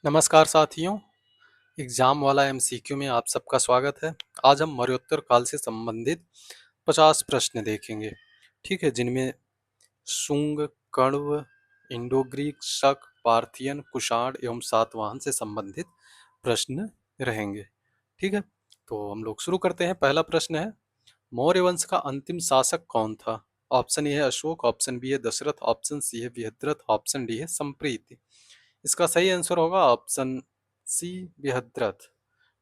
नमस्कार साथियों। एग्जाम वाला एमसीक्यू में आप सबका स्वागत है। आज हम मौर्योत्तर काल से संबंधित 50 प्रश्न देखेंगे। ठीक है, जिनमें शुंग, कण्व, इंडो ग्रीक, शक, पार्थियन, कुषाण एवं सातवाहन से संबंधित प्रश्न रहेंगे। ठीक है, तो हम लोग शुरू करते हैं। पहला प्रश्न है, मौर्य वंश का अंतिम शासक कौन था? ऑप्शन ए है अशोक, ऑप्शन बी है दशरथ, ऑप्शन सी है बृहद्रथ, ऑप्शन डी है संप्रीति। इसका सही आंसर होगा ऑप्शन सी, बृहद्रथ।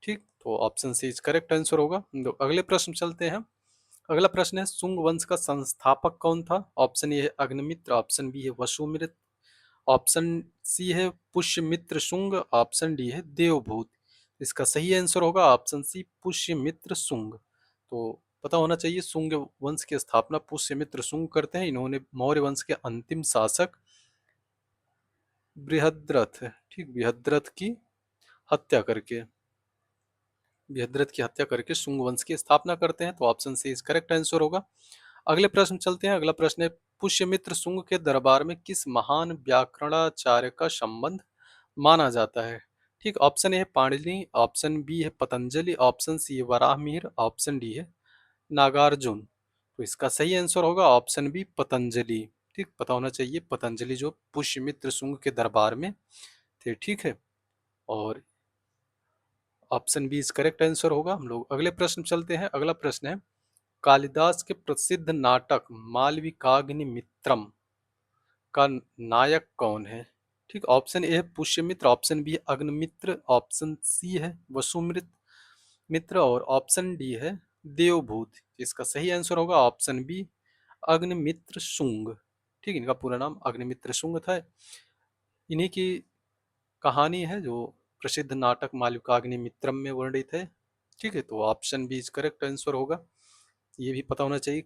ठीक, तो option C is correct answer होगा। तो अगले प्रश्न चलते हैं। अगला प्रश्न है, शुंग वंश का संस्थापक कौन था? ऑप्शन ए है अग्निमित्र, ऑप्शन बी है वसुमित्र, ऑप्शन सी है पुष्यमित्र शुंग, ऑप्शन डी है देवभूत। इसका सही आंसर होगा ऑप्शन सी, पुष्यमित्र शुंग। तो पता होना चाहिए, शुंग वंश की स्थापना पुष्यमित्र शुंग करते हैं। इन्होंने मौर्य वंश के अंतिम शासक बृहद्रथ, ठीक, बृहद्रथ की हत्या करके बृहद्रथ की हत्या करके शुंग वंश की स्थापना करते हैं। तो option C is correct answer होगा। अगले प्रश्न चलते हैं। अगला प्रश्न है, पुष्यमित्र शुंग के दरबार में किस महान व्याकरणाचार्य का संबंध माना जाता है? ठीक, ऑप्शन ए है पाणिनि, ऑप्शन बी है पतंजलि, ऑप्शन सी है वराहमिहिर, ऑप्शन डी है नागार्जुन। तो इसका सही आंसर होगा ऑप्शन बी, पतंजलि। ठीक, पता होना चाहिए, पतंजलि जो पुष्यमित्र शुंग के दरबार में थे। ठीक है, और option B is correct answer होगा। हम लोग अगले प्रश्न चलते हैं। अगला प्रश्न है, कालिदास के प्रसिद्ध नाटक मालविकाग्निमित्रम का नायक कौन है? ठीक, ऑप्शन ए है पुष्यमित्र, ऑप्शन बी है अग्निमित्र, ऑप्शन सी है वसुमित्र मित्र, और ऑप्शन डी है देवभूत। इसका सही आंसर होगा ऑप्शन बी, अग्निमित्र शुंग। ठीक, इनका पूरा नाम अग्निमित्र शुंग था। इन्हीं की कहानी है जो प्रसिद्ध नाटक मालविकाग्निमित्रम में वर्णित है। ठीक है, तो option B is correct answer होगा। ये भी पता होना चाहिए,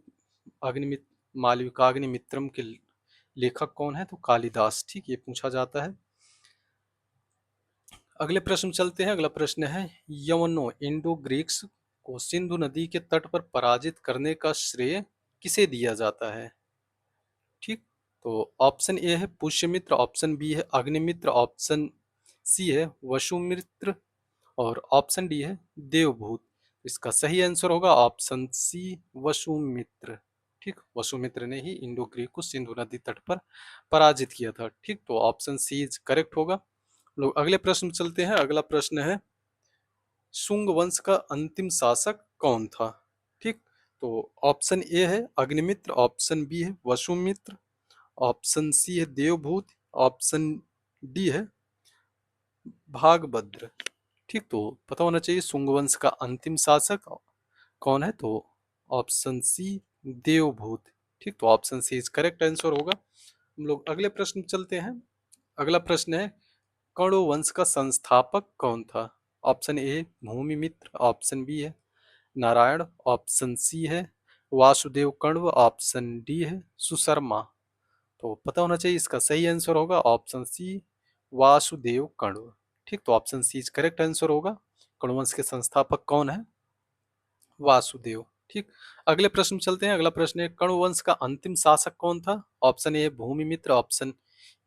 अग्निमित्र मालविकाग्निमित्रम के लेखक कौन है? तो कालिदास। ठीक, ये पूछा जाता है। अगले प्रश्न चलते हैं। अगला प्रश्न है, यवनों इंडो ग्रीक्स को सिंधु नदी के तट पर पराजित करने का श्रेय किसे दिया जाता है? ठीक, तो ऑप्शन ए है पुष्यमित्र, ऑप्शन बी है अग्निमित्र, ऑप्शन सी है वसुमित्र, और ऑप्शन डी है देवभूत। इसका सही आंसर होगा ऑप्शन सी, वसुमित्र। ठीक, वसुमित्र ने ही इंडो ग्रीक को सिंधु नदी तट पर पराजित किया था। ठीक, तो ऑप्शन सी इज करेक्ट होगा। लोग अगले प्रश्न चलते हैं। अगला प्रश्न है, शुंग वंश का अंतिम शासक कौन था? ठीक, तो ऑप्शन ए है अग्निमित्र, ऑप्शन बी है वसुमित्र, ऑप्शन सी है देवभूत, ऑप्शन डी है भागभद्र। ठीक, तो पता होना चाहिए शुंग वंश का अंतिम शासक कौन है? तो ऑप्शन सी, देवभूत। ठीक, तो option C is correct answer होगा। हम लोग अगले प्रश्न चलते हैं। अगला प्रश्न है, कण्व वंश का संस्थापक कौन था? Option A Bhumimitra, option B है नारायण, ऑप्शन सी है वासुदेव कण्व, ऑप्शन डी है सुशर्मा। तो पता होना चाहिए, इसका सही आंसर होगा ऑप्शन सी, वासुदेव कण्व। ठीक, तो option C is correct answer होगा। कण्व वंश के संस्थापक कौन है? वासुदेव। ठीक, अगले प्रश्न चलते हैं। अगला प्रश्न है, कण्व वंश का अंतिम शासक कौन था? ऑप्शन ए है भूमिमित्र, ऑप्शन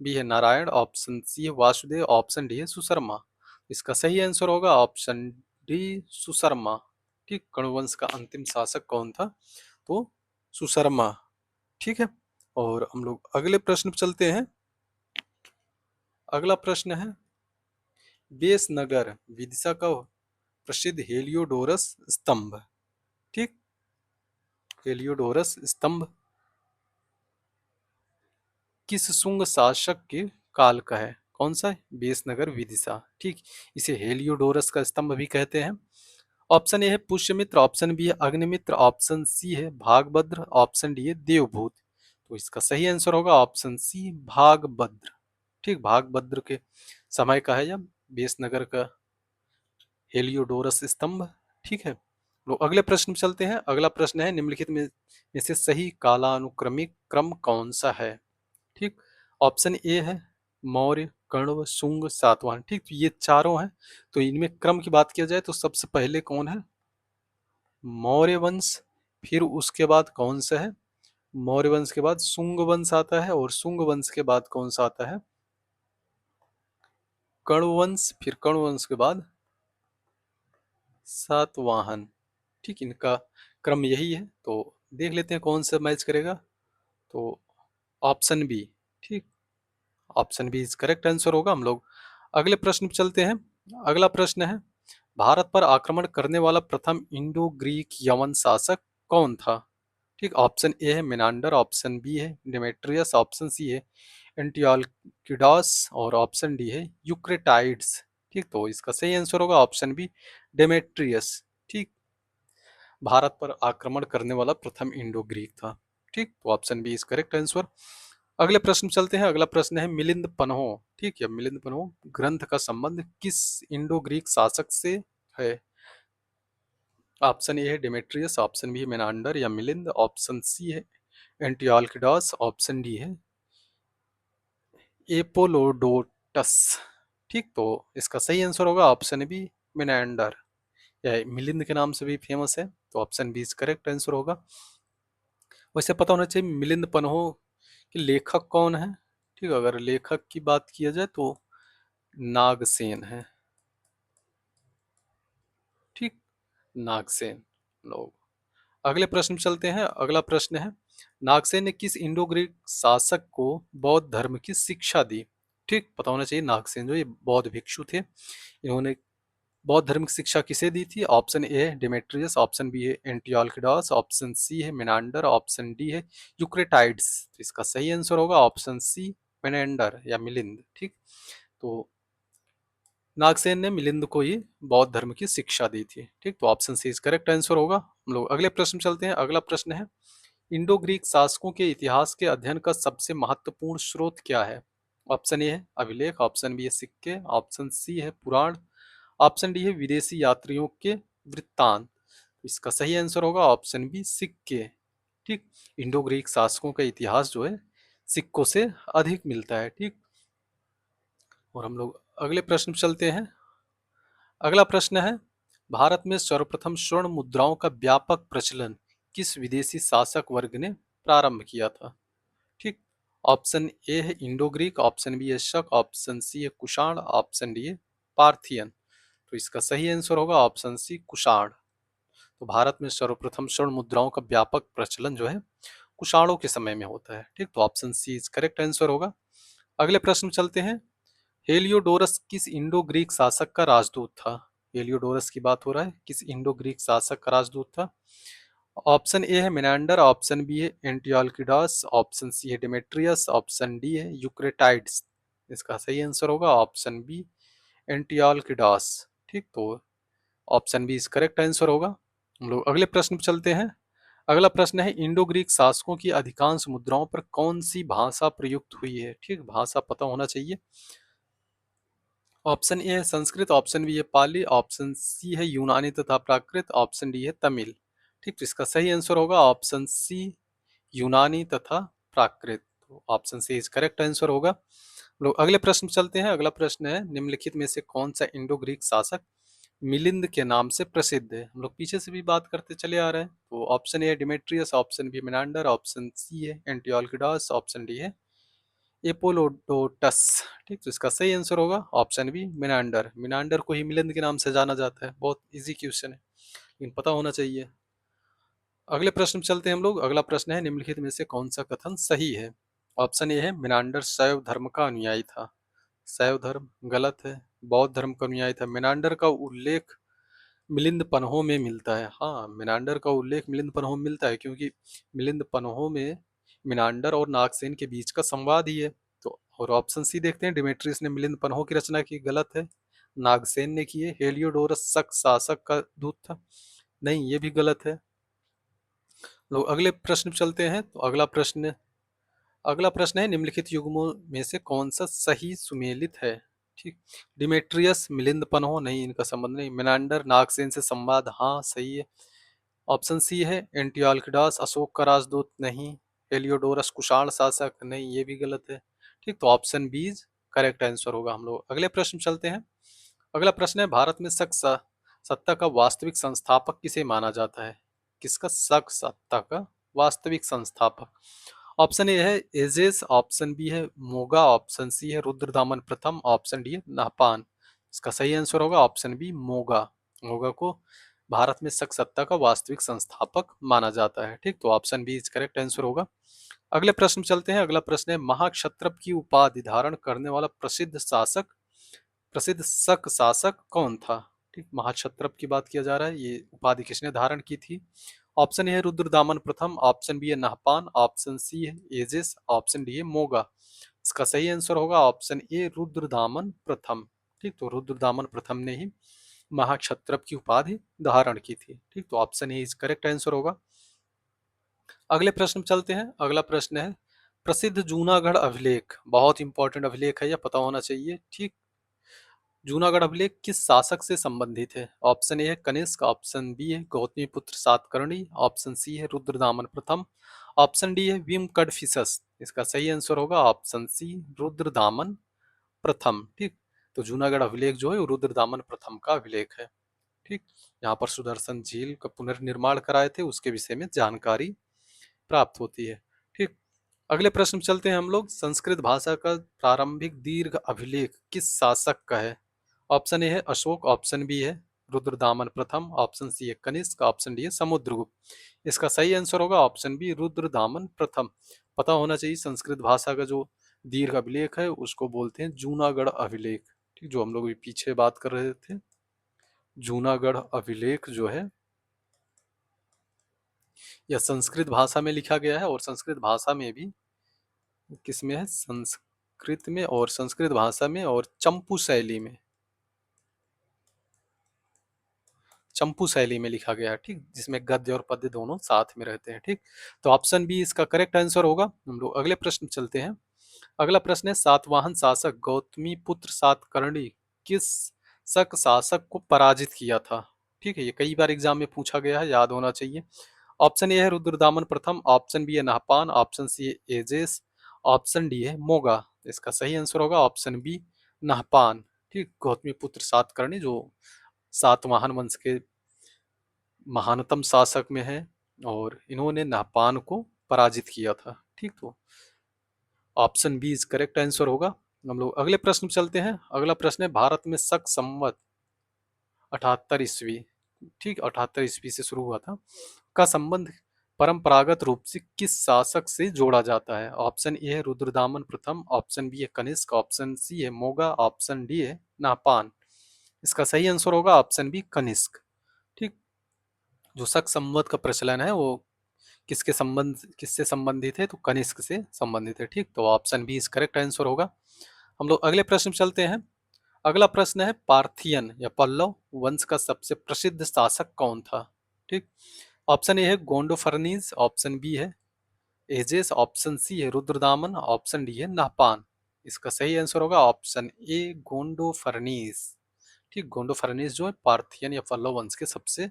बी है नारायण, ऑप्शन सी है वासुदेव, ऑप्शन डी है सुशर्मा। इसका सही आंसर होगा ऑप्शन डी, सुशर्मा। ठीक, कण्व वंश का अंतिम शासक कौन था? तो सुशर्मा। ठीक है, और हम लोग अगले प्रश्न पर चलते हैं। अगला प्रश्न है, बेसनगर विदिशा का प्रसिद्ध हेलियोडोरस स्तंभ। ठीक, हेलियोडोरस स्तंभ किस शुंग शासक के काल का है? कौन सा है? बेसनगर विदिशा। ठीक, इसे हेलियोडोरस का स्तंभ भी कहते हैं। ऑप्शन ए है पुष्यमित्र, ऑप्शन बी है अग्निमित्र, ऑप्शन सी है भागभद्र, ऑप्शन डी है देवभूत। तो इसका सही आंसर होगा ऑप्शन सी, भागभद्र। ठीक, भागभद्र के समय का है जब बेसनगर का हेलियोडोरस स्तंभ। ठीक है, लोग अगले प्रश्न में चलते हैं। अगला प्रश्न है, निम्नलिखित में से सही कालानुक्रमिक क्रम कौन सा है? ठीक, ऑप्शन ए है मौर्य, कण्व, शुंग, सातवाहन। ठीक, तो ये चारों हैं। तो इनमें क्रम की बात किया जाए तो सबसे पहले कौन है? मौर्य वंश। फिर उसके बाद कौन सा है? मौर्य वंश के बाद शुंग वंश आता है, और शुंग वंश के बाद कौन सा आता है? कण्ववंश, फिर कण्ववंश के बाद सातवाहन। ठीक, इनका क्रम यही है। तो देख लेते हैं कौन सा मैच करेगा। तो ऑप्शन बी। ठीक, option B is correct answer होगा। हम लोग अगले प्रश्न पे चलते हैं। अगला प्रश्न है, भारत पर आक्रमण करने वाला प्रथम इंडो ग्रीक यवन शासक कौन था? ठीक, ऑप्शन ए है मिनांडर, ऑप्शन बी है डेमेट्रियस, ऑप्शन सी है एंटियोक्विडास और ऑप्शन डी है यूक्रेटाइड्स। ठीक, तो इसका सही आंसर होगा ऑप्शन बी डेमेट्रियस। ठीक, भारत पर आक्रमण करने वाला प्रथम इंडो ग्रीक था। ठीक, तो option B is correct answer. अगले प्रश्न चलते हैं। अगला प्रश्न है मिलिंद पन्हो। ठीक है, मिलिंद पन्हो ग्रंथ का संबंध किस इंडो ग्रीक शासक से है? ऑप्शन ए है डेमेट्रियस, ऑप्शन बी है मेनांडर या मिलिंद, ऑप्शन सी है एंटियोक्विडास, ऑप्शन डी है एपोलोडोटस। ठीक, तो इसका सही आंसर होगा ऑप्शन बी मेनांडर, या मिलिंद के नाम से भी फेमस है। तो option B is correct answer होगा। वैसे पता होना चाहिए मिलिंद पन्हो के लेखक कौन है। ठीक, अगर लेखक की बात किया जाए तो नागसेन है। ठीक, नागसेन। लोग अगले प्रश्न पे चलते हैं। अगला प्रश्न है, नागसेन ने किस इंडो ग्रीक शासक को बौद्ध धर्म की शिक्षा दी? ठीक, पता होना चाहिए नागसेन जो ये बौद्ध भिक्षु थे, इन्होंने बौद्ध धर्म की शिक्षा किसे दी थी? ऑप्शन ए है डेमेट्रियस, ऑप्शन बी है एंटियोक्विडास, ऑप्शन सी है मेनांडर, ऑप्शन डी है यूक्रेटाइड्स। तो इसका सही आंसर होगा ऑप्शन सी मेनांडर या मिलिंद। ठीक, तो नागसेन ने मिलिंद को ही बौद्ध धर्म की शिक्षा दी थी। ठीक, तो option C is correct answer होगा। हम लोग अगले प्रश्न चलते हैं। अगला प्रश्न है, इंडो ग्रीक शासकों के इतिहास के अध्ययन का सबसे महत्वपूर्ण स्रोत क्या है? ऑप्शन ए है अभिलेख, ऑप्शन बी है सिक्के, ऑप्शन सी है पुराण, ऑप्शन डी है विदेशी यात्रियों के वृत्तांत। तो इसका सही आंसर होगा ऑप्शन बी सिक्के। ठीक, इंडो ग्रीक शासकों का इतिहास जो है सिक्कों से अधिक मिलता है। ठीक, और हम लोग अगले प्रश्न पे चलते हैं। अगला प्रश्न है, भारत में सर्वप्रथम स्वर्ण मुद्राओं का व्यापक प्रचलन किस विदेशी शासक वर्ग ने प्रारंभ किया था? ठीक, ऑप्शन ए है इंडो ग्रीक, ऑप्शन बी है शक, ऑप्शन सी है कुषाण, ऑप्शन डी है पार्थियन। तो इसका सही आंसर होगा ऑप्शन सी कुषाण। तो भारत में सर्वप्रथम स्वर्ण मुद्राओं का व्यापक प्रचलन जो है कुषाणों के समय में होता है। ठीक, तो option C is correct answer होगा। अगले प्रश्न में चलते हैं। हेलियोडोरस किस इंडो ग्रीक शासक का राजदूत था? हेलियोडोरस की बात हो रहा है, किस इंडो ग्रीक शासक का राजदूत था? ऑप्शन ए है मेनांडर, ऑप्शन बी है एंटियोक्विडास, ऑप्शन सी है डेमेट्रियस, ऑप्शन डी है यूक्रेटाइड्स। इसका सही आंसर होगा ऑप्शन बी एंटियोक्विडास। ठीक, तो option B is correct answer होगा। हम लोग अगले प्रश्न पर चलते हैं। अगला प्रश्न है, इंडो ग्रीक शासकों की अधिकांश मुद्राओं पर कौन सी भाषा प्रयुक्त हुई है? ठीक, भाषा पता होना चाहिए। ऑप्शन ए है संस्कृत, ऑप्शन बी है पाली, ऑप्शन सी है यूनानी तथा प्राकृत, ऑप्शन डी है तमिल। ठीक, तो इसका सही आंसर होगा ऑप्शन सी यूनानी तथा प्राकृत। तो option C is correct answer होगा। लोग अगले प्रश्न पे चलते हैं। अगला प्रश्न है, निम्नलिखित में से कौन सा इंडो ग्रीक शासक मिलिंद के नाम से प्रसिद्ध है? हम लोग पीछे से भी बात करते चले आ रहे हैं। तो ऑप्शन ए है Demetrius, option B Menander, option C है एंटियोक्विडास, ऑप्शन डी है एपोलोडोटस। ठीक, तो इसका सही आंसर होगा ऑप्शन बी मिनांडर। मिनांडर को ही मिलिंद के नाम से जाना जाता है। बहुत इजी क्वेश्चन है, लेकिन पता होना चाहिए। अगले प्रश्न पे चलते हैं हम लोग। अगला प्रश्न है, निम्नलिखित में से कौन सा कथन सही है? ऑप्शन ए है मिनांडर शैव धर्म का अनुयायी था। शैव धर्म गलत है, बौद्ध धर्म का अनुयायी था। मिनांडर का उल्लेख मिलिंद पन्हों में मिलता है। हाँ, मिनांडर का उल्लेख मिलिंद पन्हों में मिलता है, क्योंकि मिलिंद पन्हों में मिनांडर और नागसेन के बीच का संवाद ही है। तो और ऑप्शन सी देखते हैं, डिमेट्रियस ने मिलिंद पन्हों की रचना की, गलत है। नागसेन ने की है। हेलियोडोरस शक शासक का दूत था, नहीं, ये भी गलत है। लोग अगले प्रश्न पे चलते हैं। तो अगला प्रश्न है, निम्नलिखित युग्मों में से कौन सा सही सुमेलित है? ठीक, डिमेट्रियस मिलिंद पन्हो, नहीं, इनका संबंध नहीं। मेनांडर नागसेन से संवाद, हाँ सही है। ऑप्शन सी है एंटियोक्विडास अशोक का राजदूत, नहीं। हेलियोडोरस कुषाण शासक, नहीं, ये भी गलत है। ठीक, तो ऑप्शन बी करेक्ट आंसर होगा। हम लोग अगले प्रश्न चलते हैं। अगला प्रश्न है, भारत में शक सत्ता का वास्तविक संस्थापक किसे माना जाता है? किसका शक सत्ता का वास्तविक संस्थापक? ऑप्शन ए है एजेस, ऑप्शन बी है मोगा, ऑप्शन सी है रुद्रदामन प्रथम, ऑप्शन डी है नाहपान। इसका सही आंसर होगा ऑप्शन बी मोगा। मोगा को भारत में शक सत्ता का वास्तविक संस्थापक माना जाता है। ठीक, तो option B is correct answer होगा। अगले प्रश्न चलते हैं। अगला प्रश्न है महाक्षत्रप की उपाधि धारण करने वाला प्रसिद्ध शक शासक कौन था। ठीक, महाक्षत्रप की बात किया जा रहा है, ये उपाधि किसने धारण की थी। ऑप्शन ए है रुद्रदामन प्रथम, ऑप्शन बी है नहपान, ऑप्शन सी है एजिस, ऑप्शन डी है मोगा। इसका सही आंसर होगा ऑप्शन ए रुद्रदामन प्रथम। ठीक, तो रुद्रदामन प्रथम ने ही महाक्षत्रप की उपाधि धारण की थी। ठीक, तो option A is correct answer होगा। अगले प्रश्न चलते हैं। अगला प्रश्न है प्रसिद्ध जूनागढ़ अभिलेख, बहुत इंपॉर्टेंट अभिलेख है, यह पता होना चाहिए। ठीक, जूनागढ़ अभिलेख किस शासक से संबंधित है। ऑप्शन ए है कनिष्क, ऑप्शन बी है गौतमीपुत्र सातकर्णी, ऑप्शन सी है रुद्रदामन प्रथम, ऑप्शन डी है विमकडफिसस। इसका सही आंसर होगा ऑप्शन सी रुद्रदामन प्रथम। ठीक, तो जूनागढ़ अभिलेख जो है वो रुद्रदामन प्रथम का अभिलेख है। ठीक, यहाँ पर सुदर्शन झील का पुनर्निर्माण कराए थे, उसके विषय में जानकारी प्राप्त होती है। ठीक, अगले प्रश्न में चलते हैं हम लोग। संस्कृत भाषा का प्रारंभिक दीर्घ अभिलेख किस शासक का है। ऑप्शन ए है अशोक, ऑप्शन बी है रुद्रदामन प्रथम, ऑप्शन सी है कनिष्क, ऑप्शन डी है समुद्रगुप्त। इसका सही आंसर होगा ऑप्शन बी रुद्रदामन प्रथम। पता होना चाहिए संस्कृत भाषा का जो दीर्घ अभिलेख है उसको बोलते हैं जूनागढ़ अभिलेख। ठीक, जो हम लोग पीछे बात कर रहे थे, जूनागढ़ अभिलेख जो है यह संस्कृत भाषा में लिखा गया है, और संस्कृत भाषा में भी किसमें है, संस्कृत में और संस्कृत भाषा में और चंपू शैली में, चंपू शैली में लिखा गया है। ठीक, जिसमें गद्य और पद्य दोनों साथ में रहते हैं। ठीक, तो ऑप्शन बी इसका करेक्ट आंसर होगा। हम लोग अगले प्रश्न चलते हैं। अगला प्रश्न है सातवाहन शासक गौतमी पुत्र सातकर्णी किस शक शासक को पराजित किया था। ठीक है, ये कई बार एग्जाम में पूछा गया है, याद होना चाहिए। ऑप्शन ए है रुद्रदामन प्रथम, ऑप्शन बी है नाहपान, ऑप्शन सी है एजेस, ऑप्शन डी है मोगा। इसका सही आंसर होगा ऑप्शन बी नाहपान। ठीक, गौतमी पुत्र सातकर्णी जो सातवाहन वंश के महानतम शासक में है, और इन्होंने नाहपान को पराजित किया था। ठीक, तो option B is correct answer होगा। हम लोग अगले प्रश्न में चलते हैं। अगला प्रश्न है भारत में शक संवत 78 ईस्वी, ठीक 78 ईस्वी से शुरू हुआ था, का संबंध परंपरागत रूप से किस शासक से जोड़ा जाता है। ऑप्शन ए है रुद्रदामन प्रथम, ऑप्शन बी है कनिष्क, ऑप्शन सी है मोगा, ऑप्शन डी है नाहपान। इसका सही आंसर होगा ऑप्शन बी कनिष्क। ठीक, जो शक संवत का प्रचलन है वो किससे संबंधित है, तो कनिष्क से संबंधित है। ठीक, तो option B is correct answer होगा। हम लोग अगले प्रश्न में चलते हैं। अगला प्रश्न है पार्थियन या पल्लव वंश का सबसे प्रसिद्ध शासक कौन था। ठीक, ऑप्शन ए है गोंडोफर्नीज, ऑप्शन बी है एजेस, ऑप्शन सी है रुद्रदामन, ऑप्शन डी है नाहपान। इसका सही आंसर होगा ऑप्शन ए गोंडोफर्नीज। ठीक, गोंडोफर्नीज जो है पार्थियन या पल्लव वंश के सबसे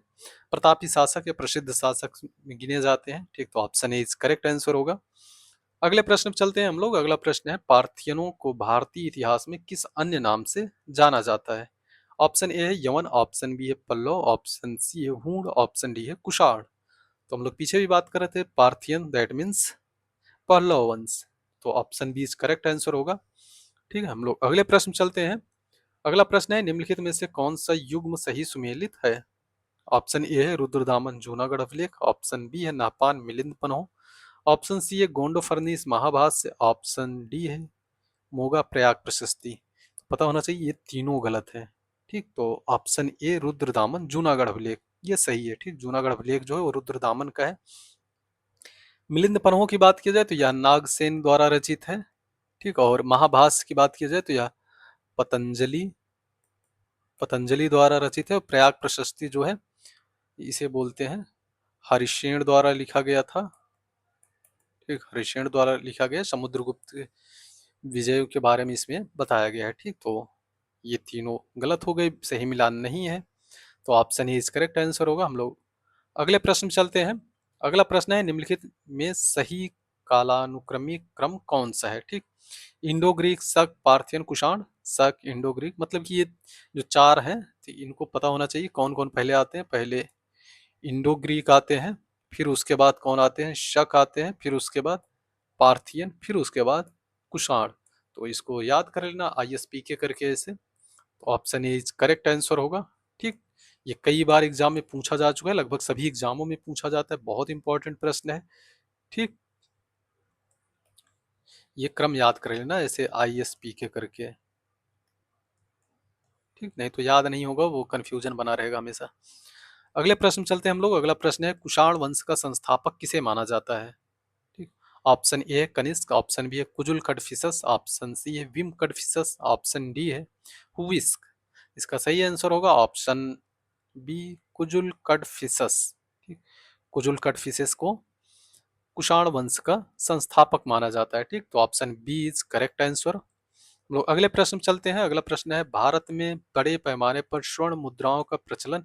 प्रतापी शासक या प्रसिद्ध शासक में गिने जाते हैं। ठीक, तो option A is correct answer होगा। अगले प्रश्न पे चलते हैं हम लोग। अगला प्रश्न है पार्थियनों को भारतीय इतिहास में किस अन्य नाम से जाना जाता है। ऑप्शन ए है यवन, ऑप्शन बी है पल्लव, ऑप्शन सी है हूण, ऑप्शन डी है कुषाण। तो हम लोग पीछे भी बात कर रहे थे पार्थियन दैट मीन्स पल्लव वंश, तो option B is correct answer होगा। ठीक है, हम लोग अगले प्रश्न चलते हैं। अगला प्रश्न है निम्नलिखित में से कौन सा युग्म सही सुमेलित है। ऑप्शन ए है रुद्रदामन जूनागढ़ अभिलेख, ऑप्शन बी है नाहपान मिलिंद पन्हो, ऑप्शन सी है गोंडो फर्नीस महाभाष्य, ऑप्शन डी है मोगा प्रयाग प्रशस्ति। पता होना चाहिए ये तीनों गलत है। ठीक, तो ऑप्शन ए रुद्रदामन जूनागढ़ अभिलेख ये सही है। ठीक, जूनागढ़ अभिलेख जो है वो रुद्रदामन का है। मिलिंद पन्हो की बात की जाए तो यह नागसेन द्वारा रचित है। ठीक, और महाभाष्य की बात की जाए तो यह पतंजलि पतंजलि द्वारा रचित है। और प्रयाग प्रशस्ति जो है इसे बोलते हैं हरिशेन द्वारा लिखा गया था। ठीक, हरिशेन द्वारा लिखा गया, समुद्रगुप्त विजय के बारे में इसमें बताया गया है। ठीक, तो ये तीनों गलत हो गए, सही मिलान नहीं है, तो option he is correct answer होगा। हम लोग अगले प्रश्न में चलते हैं। अगला प्रश्न है निम्नलिखित में सही कालानुक्रमिक क्रम कौन सा है। ठीक, इंडो ग्रीक, शक, पार्थियन, कुषाण, शक, इंडो ग्रीक, मतलब कि ये जो चार हैं तो इनको पता होना चाहिए कौन कौन पहले आते हैं। पहले इंडो ग्रीक आते हैं, फिर उसके बाद कौन आते हैं, शक आते हैं, फिर उसके बाद पार्थियन, फिर उसके बाद कुषाण। तो इसको याद कर लेना ISPK करके ऐसे। तो option A is correct answer होगा। ठीक, ये कई बार एग्जाम में पूछा जा चुका है, लगभग सभी एग्जामों में पूछा जाता है, बहुत इंपॉर्टेंट प्रश्न है। ठीक, ये क्रम याद कर लेना ऐसे ISPK करके। ठीक, नहीं तो याद नहीं होगा, वो कंफ्यूजन बना रहेगा हमेशा। अगले प्रश्न चलते हैं हम लोग। अगला प्रश्न है कुषाण वंश का संस्थापक किसे माना जाता है। ठीक, ऑप्शन ए है कनिष्क, ऑप्शन बी है कुजुल कड़फिसस, ऑप्शन सी है विम कड़फिसस, ऑप्शन डी है हुविस्क। इसका सही आंसर होगा ऑप्शन बी कुजुल कड़फिसस। ठीक, कुजुल कड़फिसस को कुषाण वंश का संस्थापक माना जाता है। ठीक, तो option B is correct answer. हम लोग अगले प्रश्न में चलते हैं। अगला प्रश्न है भारत में बड़े पैमाने पर स्वर्ण मुद्राओं का प्रचलन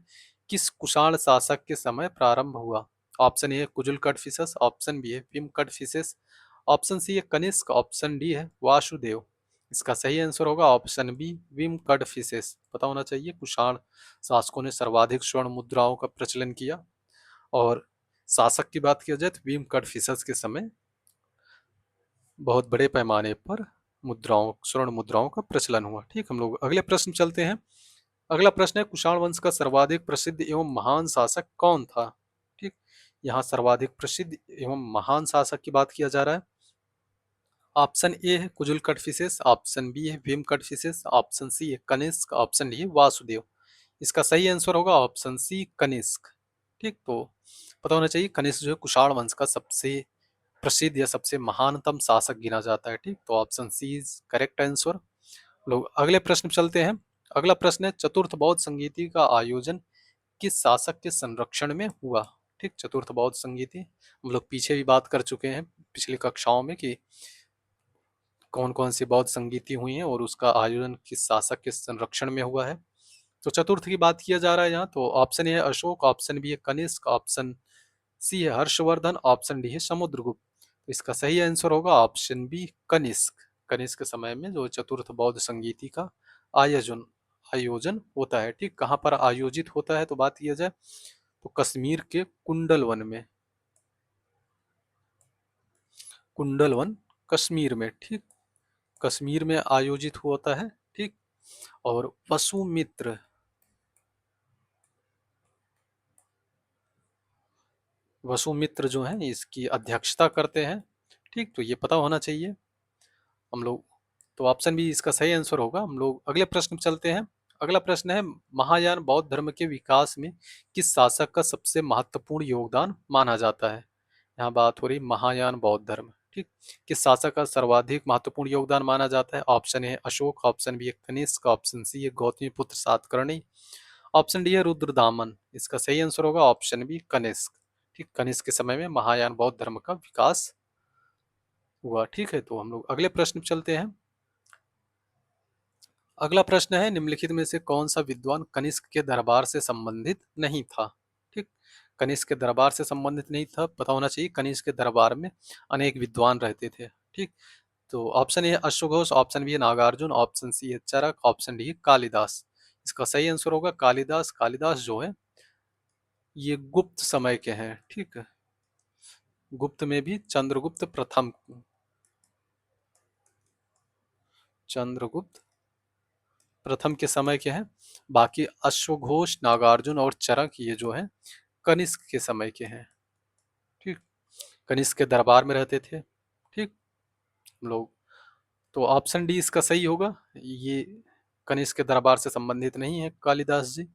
किस कुषाण शासक के समय प्रारंभ हुआ। ऑप्शन ए है कुजुल कड़फिसस, ऑप्शन बी है विम कड़फिसस, ऑप्शन सी है कनिष्क, ऑप्शन डी है वासुदेव। इसका सही आंसर होगा ऑप्शन बी विम कड़फिसस। पता होना चाहिए कुषाण शासकों ने सर्वाधिक स्वर्ण मुद्राओं का प्रचलन किया, और शासक की बात किया जाए तो विम कड़फिसस के समय बहुत बड़े पैमाने पर मुद्राओं स्वर्ण मुद्राओं का प्रचलन हुआ। ठीक, हम लोग अगले प्रश्न चलते हैं। अगला प्रश्न है कुषाण वंश का सर्वाधिक प्रसिद्ध एवं महान शासक कौन था। ठीक, यहाँ सर्वाधिक प्रसिद्ध एवं महान शासक की बात किया जा रहा है। ऑप्शन ए है कुजुल कड़फिसेस, ऑप्शन बी है भीम कड़फिसेस, ऑप्शन सी है कनिष्क, ऑप्शन डी है वासुदेव। इसका सही आंसर होगा ऑप्शन सी कनिष्क। ठीक, तो पता होना चाहिए कनिष्क जो है कुषाण वंश का सबसे प्रसिद्ध या सबसे महानतम शासक गिना जाता है। ठीक, तो option C is correct answer. लोग अगले प्रश्न पे चलते हैं। अगला प्रश्न है चतुर्थ बौद्ध संगीति का आयोजन किस शासक के संरक्षण में हुआ। ठीक, चतुर्थ बौद्ध संगीति हम लोग पीछे भी बात कर चुके हैं पिछली कक्षाओं में कि कौन कौन सी बौद्ध संगीति हुई हैं और उसका आयोजन किस शासक के संरक्षण में हुआ है। तो चतुर्थ की बात किया जा रहा है यहाँ। तो ऑप्शन ए है अशोक, ऑप्शन बी है कनिष्क, ऑप्शन सी है हर्षवर्धन, ऑप्शन डी है समुद्रगुप्त। तो इसका सही आंसर होगा ऑप्शन बी कनिष्क। कनिष्क के समय में जो चतुर्थ बौद्ध संगीति का आयोजन आयोजन होता है। ठीक, कहाँ पर आयोजित होता है तो बात किया जाए तो कश्मीर के कुंडल वन में, कुंडल वन कश्मीर में। ठीक, कश्मीर में आयोजित होता है। ठीक, और वसुमित्र वसुमित्र जो है इसकी अध्यक्षता करते हैं। ठीक, तो ये पता होना चाहिए हम लोग। तो ऑप्शन बी इसका सही आंसर होगा। हम लोग अगले प्रश्न पे चलते हैं। अगला प्रश्न है महायान बौद्ध धर्म के विकास में किस शासक का सबसे महत्वपूर्ण योगदान माना जाता है। यहाँ बात हो रही महायान बौद्ध धर्म। ठीक, किस शासक का सर्वाधिक महत्वपूर्ण योगदान माना जाता है। ऑप्शन है अशोक, ऑप्शन बी है कनिष्क, ऑप्शन सी है गौतमीपुत्र सातकर्णी, ऑप्शन डी है रुद्रदामन। इसका सही आंसर होगा ऑप्शन बी कनिष्क। ठीक, कनिष्क के समय में महायान बौद्ध धर्म का विकास हुआ। ठीक है, तो हम लोग अगले प्रश्न पे चलते हैं। अगला प्रश्न है निम्नलिखित में से कौन सा विद्वान कनिष्क के दरबार से संबंधित नहीं था। ठीक, कनिष्क के दरबार से संबंधित नहीं था, पता होना चाहिए कनिष्क के दरबार में अनेक विद्वान रहते थे। ठीक, तो ऑप्शन ए है अश्वघोष, ऑप्शन बी है नागार्जुन, ऑप्शन सी है चरक, ऑप्शन डी है कालिदास। इसका सही आंसर होगा कालिदास। कालिदास जो है ये गुप्त समय के हैं। ठीक है, गुप्त में भी चंद्रगुप्त प्रथम, चंद्रगुप्त प्रथम के समय के हैं। बाकी अश्वघोष, नागार्जुन और चरक ये जो है कनिष्क के समय के हैं। ठीक, कनिष्क के दरबार में रहते थे। ठीक, हम लोग तो ऑप्शन डी इसका सही होगा। ये कनिष्क के दरबार से संबंधित नहीं है कालिदास जी।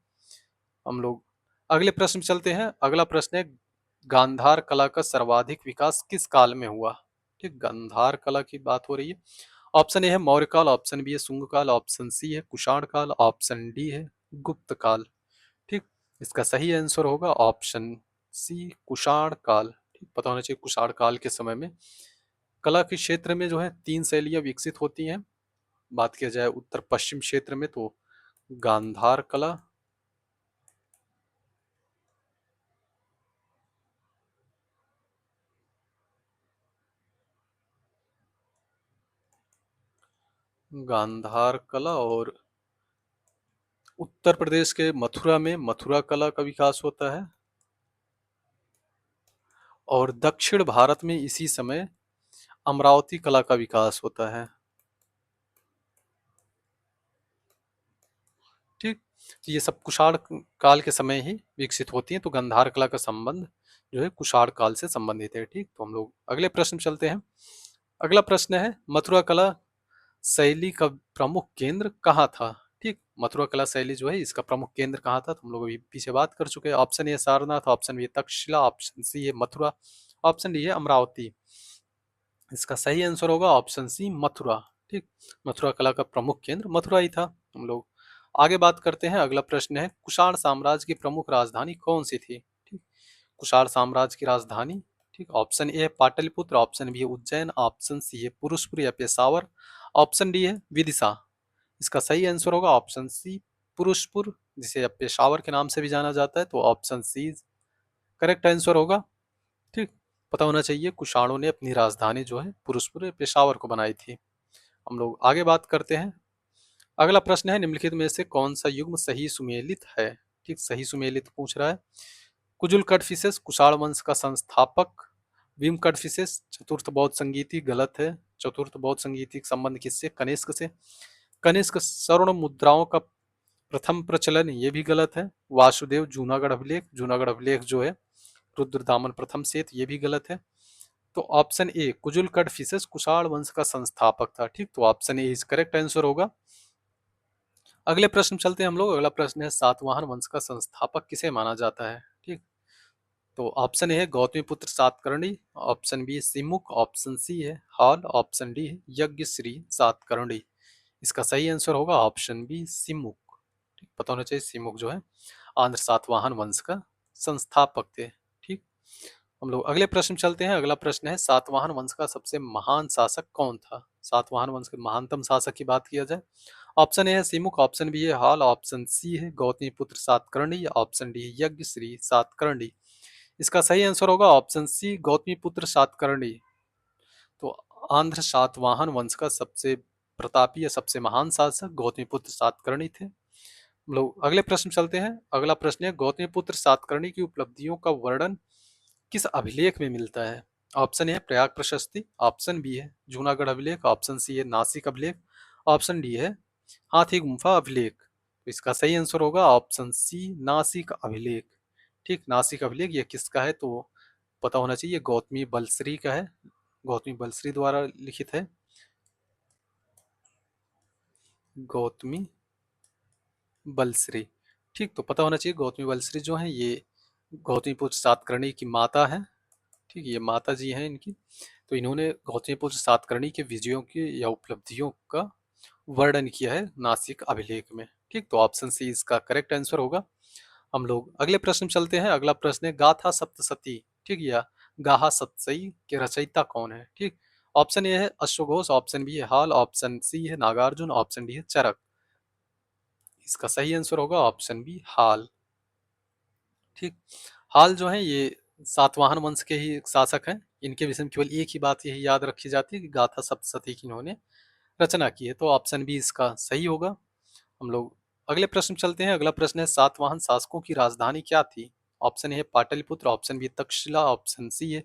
हम लोग अगले प्रश्न चलते हैं। अगला प्रश्न है गांधार कला का सर्वाधिक विकास किस काल में हुआ। ठीक, गांधार कला की बात हो रही है। ऑप्शन ए है मौर्य काल, ऑप्शन बी है शुंग काल, ऑप्शन सी है कुषाण काल, ऑप्शन डी है गुप्त काल। ठीक, इसका सही आंसर होगा ऑप्शन सी कुषाण काल। ठीक, पता होना चाहिए कुषाण काल के समय में कला के क्षेत्र में जो है तीन शैलियां विकसित होती हैं। बात किया जाए उत्तर पश्चिम क्षेत्र में तो गांधार कला, गांधार कला, और उत्तर प्रदेश के मथुरा में मथुरा कला का विकास होता है। और दक्षिण भारत में इसी समय अमरावती कला का विकास होता है। ठीक, तो ये सब कुषाण काल के समय ही विकसित होती हैं, तो गंधार कला का संबंध जो है कुषाण काल से संबंधित है। ठीक, तो हम लोग अगले प्रश्न चलते हैं। अगला प्रश्न है मथुरा कला शैली का प्रमुख केंद्र कहाँ था। ठीक, मथुरा कला शैली जो है इसका प्रमुख केंद्र कहाँ था, तो हम लोग अभी पीछे बात कर चुके हैं। Option A Sarnath, option B Takshashila, option C है मथुरा, ऑप्शन डी है अमरावती। इसका सही आंसर होगा ऑप्शन सी मथुरा। ठीक, मथुरा कला का प्रमुख केंद्र मथुरा ही था। हम लोग आगे बात करते हैं। अगला प्रश्न है कुषाण साम्राज्य की प्रमुख राजधानी कौन सी थी। ठीक, कुषाण साम्राज्य की राजधानी, ठीक, ऑप्शन ए है पाटलिपुत्र, ऑप्शन बी है उज्जैन, ऑप्शन सी है पुरुषपुर या पेशावर, ऑप्शन डी है विदिशा। इसका सही आंसर होगा ऑप्शन सी पुरुषपुर, जिसे अब पेशावर के नाम से भी जाना जाता है, तो ऑप्शन सी करेक्ट आंसर होगा। ठीक, पता होना चाहिए कुषाणों ने अपनी राजधानी जो है पुरुषपुर या पेशावर को बनाई थी। हम लोग आगे बात करते हैं। अगला प्रश्न है निम्नलिखित में से कौन सा युग्म सही सुमेलित है। ठीक, सही सुमेलित पूछ रहा है। कुजुल कड़फिसेस कुषाण वंश का संस्थापक, भीम कड़फिसेस चतुर्थ बौद्ध संगीति गलत है। चतुर्थ बौद्ध संगीति का संबंध किससे, कनिष्क से। कनिष्क स्वर्ण मुद्राओं का प्रथम प्रचलन, ये भी गलत है। वासुदेव जूनागढ़ अभिलेख, जूनागढ़ अभिलेख जो है रुद्रदामन प्रथम से, ये भी गलत है। तो ऑप्शन ए कुजुल कड़फिसेस कुषाण वंश का संस्थापक था। ठीक, तो option A is correct answer होगा। अगले प्रश्न चलते हैं हम लोग। अगला प्रश्न है सातवाहन वंश का संस्थापक किसे माना जाता है। ठीक, तो ऑप्शन ए है गौतमीपुत्र सातकर्णी, ऑप्शन बी है सिमुक, ऑप्शन सी है हाल, ऑप्शन डी है यज्ञश्री सातकर्णी। इसका सही आंसर होगा ऑप्शन बी सिमुक। ठीक, पता होना चाहिए सिमुक जो है आंध्र सातवाहन वंश का संस्थापक थे। ठीक, हम लोग अगले प्रश्न चलते हैं। अगला प्रश्न है सातवाहन वंश का सबसे महान शासक कौन था। सातवाहन वंश के महानतम शासक की बात किया जाए, ऑप्शन ए है सिमुक, ऑप्शन बी है हाल, ऑप्शन सी है गौतमीपुत्र सातकर्णी, ऑप्शन डी है यज्ञश्री सातकर्णी। इसका सही आंसर होगा ऑप्शन सी गौतमीपुत्र सातकर्णी। तो आंध्र सातवाहन वंश का सबसे प्रतापी या सबसे महान शासक गौतमीपुत्र सातकर्णी थे। हम लोग अगले प्रश्न चलते हैं। अगला प्रश्न है गौतमीपुत्र सातकर्णी की उपलब्धियों का वर्णन किस अभिलेख में मिलता है। ऑप्शन ए प्रयाग प्रशस्ति, ऑप्शन बी है जूनागढ़ अभिलेख, ऑप्शन सी है नासिक अभिलेख, ऑप्शन डी है हाथी गुम्फा अभिलेख। तो इसका सही आंसर होगा ऑप्शन सी नासिक अभिलेख। ठीक, नासिक अभिलेख ये किसका है, तो पता होना चाहिए गौतमी बलश्री का है, गौतमी बलश्री द्वारा लिखित है। गौतमी बलश्री, ठीक, तो पता होना चाहिए गौतमी बलश्री जो है ये गौतमीपुत्र सातकर्णी की माता है। ठीक, ये माता जी हैं इनकी। तो इन्होंने गौतमीपुत्र सातकर्णी के विजयों की या उपलब्धियों का वर्णन किया है नासिक अभिलेख में। ठीक, तो ऑप्शन सी इसका करेक्ट आंसर होगा। हम लोग अगले प्रश्न चलते हैं। अगला प्रश्न है गाथा सप्तशती, ठीक, या गाहा सतसई के रचयिता कौन है। ठीक, ऑप्शन ए है अश्वघोष, ऑप्शन बी है हाल, ऑप्शन सी है नागार्जुन, ऑप्शन डी है चरक। इसका सही आंसर होगा ऑप्शन बी हाल। ठीक, हाल जो है ये सातवाहन वंश के ही शासक हैं। इनके विषय में केवल एक ही बात यही याद रखी जाती है कि गाथा सप्तशती की इन्होंने रचना की है, तो ऑप्शन बी इसका सही होगा। हम लोग अगले प्रश्न चलते हैं। अगला प्रश्न है सातवाहन शासकों की राजधानी क्या थी। ऑप्शन ए है Pataliputra, option B Takshashila, option C है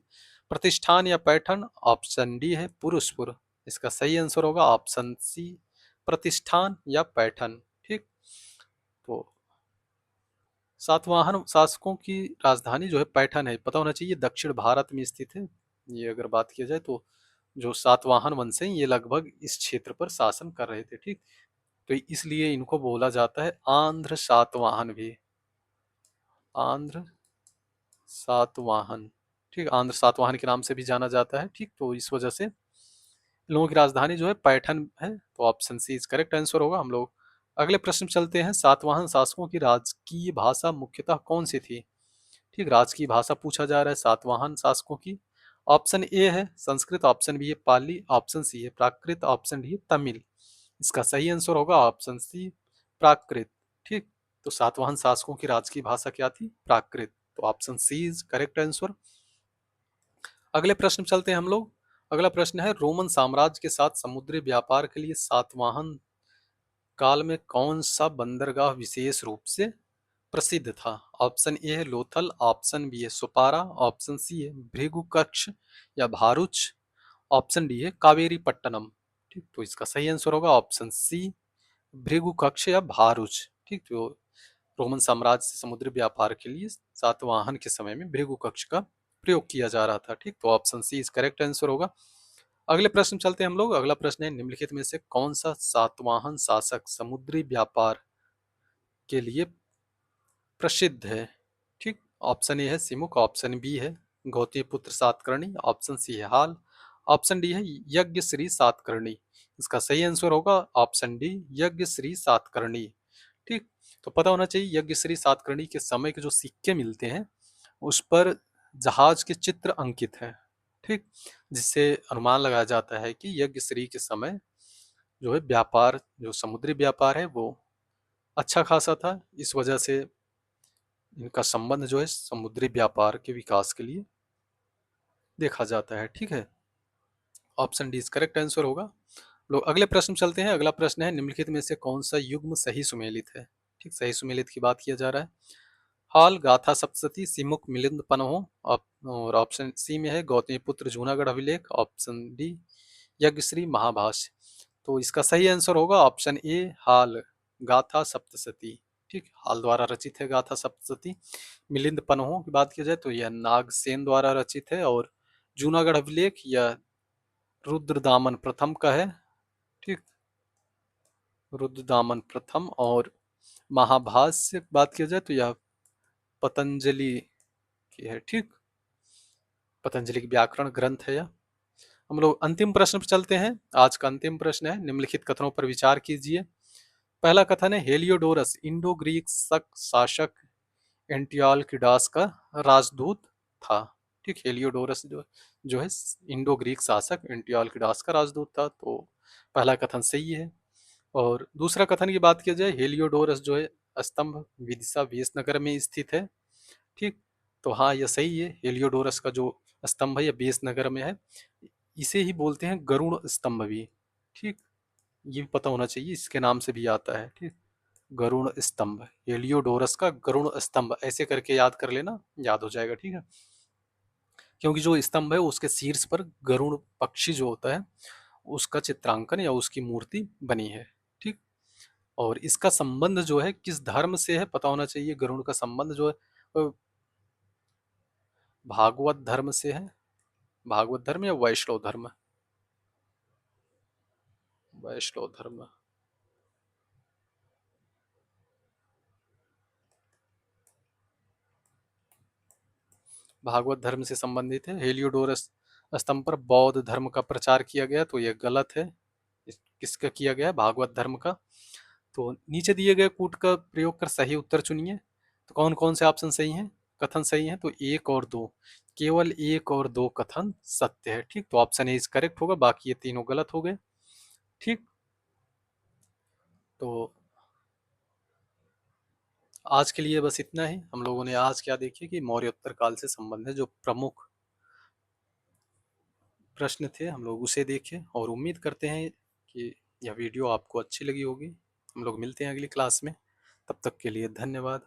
प्रतिष्ठान या पैठण, ऑप्शन डी है पुरुषपुर। इसका सही आंसर होगा ऑप्शन सी प्रतिष्ठान या पैठण। ठीक, तो सातवाहन शासकों की राजधानी जो है पैठण है, पता होना चाहिए दक्षिण भारत में स्थित है। ये अगर बात किया जाए तो जो सातवाहन वंश है ये लगभग इस क्षेत्र पर शासन कर रहे थे। ठीक, तो इसलिए इनको बोला जाता है आंध्र सातवाहन भी, आंध्र सातवाहन। ठीक, आंध्र सातवाहन के नाम से भी जाना जाता है। ठीक, तो इस वजह से इन लोगों की राजधानी जो है पैठण है, तो option C is correct answer होगा। हम लोग अगले प्रश्न चलते हैं। सातवाहन शासकों की राजकीय भाषा मुख्यतः कौन सी थी। ठीक, राजकीय भाषा पूछा जा रहा है सातवाहन शासकों की। ऑप्शन ए है संस्कृत, ऑप्शन बी है पाली, ऑप्शन सी है प्राकृत, ऑप्शन डी है तमिल। इसका सही आंसर होगा ऑप्शन सी प्राकृत। ठीक, तो सातवाहन शासकों की राजकीय भाषा क्या थी, प्राकृत, तो option C is correct answer. अगले प्रश्न चलते हैं हम लोग। अगला प्रश्न है रोमन साम्राज्य के साथ समुद्री व्यापार के लिए सातवाहन काल में कौन सा बंदरगाह विशेष रूप से प्रसिद्ध था। ऑप्शन ए है लोथल, ऑप्शन बी है सुपारा, ऑप्शन सी है भृगुकक्ष या भारुच, ऑप्शन डी है कावेरी पट्टनम। ठीक, तो इसका सही आंसर होगा ऑप्शन सी भृगु कक्ष या भारूच। ठीक, तो रोमन साम्राज्य से समुद्री व्यापार के लिए सातवाहन के समय में भृगु कक्ष का प्रयोग किया जा रहा था। ठीक, तो ऑप्शन सी इस करेक्ट आंसर होगा। अगले प्रश्न चलते हैं हम लोग। अगला प्रश्न है निम्नलिखित में से कौन सा सातवाहन शासक समुद्री व्यापार के लिए प्रसिद्ध है। ठीक, ऑप्शन ए है सिमुक, ऑप्शन बी है गौतमीपुत्र सातकर्णी, ऑप्शन सी है हाल, ऑप्शन डी है यज्ञ श्री सातकर्णी। इसका सही आंसर होगा ऑप्शन डी यज्ञ श्री सातकर्णी। ठीक, तो पता होना चाहिए यज्ञ श्री सातकर्णी के समय के जो सिक्के मिलते हैं उस पर जहाज के चित्र अंकित हैं। ठीक, जिससे अनुमान लगाया जाता है कि यज्ञ श्री के समय जो है व्यापार, जो समुद्री व्यापार है वो अच्छा खासा था। इस वजह से इनका संबंध जो है समुद्री व्यापार के विकास के लिए देखा जाता है। ठीक है, option D is correct answer होगा। लोग अगले प्रश्न चलते हैं। अगला प्रश्न है निम्नलिखित में से कौन सा युग्म सही सुमेलित है। ठीक, सही सुमेलित की बात किया जा रहा है। हाल, गाथा सप्तशती, सिमुक, मिलिंद पनहो। और ऑप्शन सी में है गौतमीपुत्र जूनागढ़ अभिलेख, ऑप्शन डी यज्ञश्री महाभाष्य। तो इसका सही आंसर होगा ऑप्शन ए हाल, गाथा सप्तशती। ठीक, हाल द्वारा रचित है गाथा सप्तशती। मिलिंद पन्हों की बात की जाए तो यह नागसेन द्वारा रचित है, और जूनागढ़ अभिलेख यह रुद्रदामन प्रथम का है। ठीक, रुद्रदामन प्रथम। और महाभाष्य की बात की जाए तो यह पतंजलि की है। ठीक, पतंजलि की व्याकरण ग्रंथ है यह। हम लोग अंतिम प्रश्न पर चलते हैं। आज का अंतिम प्रश्न है निम्नलिखित कथनों पर विचार कीजिए। पहला कथन है हेलियोडोरस इंडो ग्रीक शासक एंटियोक्लिडास का राजदूत था। ठीक, हेलियोडोरस जो है इंडो ग्रीक शासक एंटियोक्लिडास का राजदूत था। तो पहला कथन सही है। और दूसरा कथन की बात की जाए, हेलियोडोरस जो है स्तंभ विदिशा वेसनगर में स्थित है। ठीक, तो हाँ यह सही है। हेलियोडोरस का जो स्तंभ है यह वेसनगर में है। इसे ही बोलते हैं गरुड़ स्तंभ भी। ठीक, ये भी पता होना चाहिए, इसके नाम से भी आता है। ठीक, गरुड़ स्तंभ, हेलियोडोरस का गरुड़ स्तंभ ऐसे करके याद कर लेना, याद हो जाएगा। ठीक है, क्योंकि जो स्तंभ है उसके शीर्ष पर गरुड़ पक्षी जो होता है उसका चित्रांकन या उसकी मूर्ति बनी है। ठीक, और इसका संबंध जो है किस धर्म से है पता होना चाहिए। गरुड़ का संबंध जो है भागवत धर्म से है। भागवत धर्म या वैष्णव धर्म, वैष्णव धर्म। भागवत धर्म से संबंधित है। हेलियोडोरस स्तंभ पर बौद्ध धर्म का प्रचार किया गया, तो यह गलत है। किसका किया गया? भागवत धर्म का। तो नीचे दिए गए कूट का प्रयोग कर सही उत्तर चुनिए। तो कौन कौन से ऑप्शन सही हैं, कथन सही हैं? तो एक और दो, केवल एक और दो कथन सत्य है। ठीक, तो ऑप्शन ए इज करेक्ट होगा, बाकी ये तीनों गलत हो गए। ठीक, तो आज के लिए बस इतना ही। हम लोगों ने आज क्या देखिए कि मौर्योत्तर काल से संबंधित जो प्रमुख प्रश्न थे हम लोग उसे देखे, और उम्मीद करते हैं कि यह वीडियो आपको अच्छी लगी होगी। हम लोग मिलते हैं अगली क्लास में, तब तक के लिए धन्यवाद।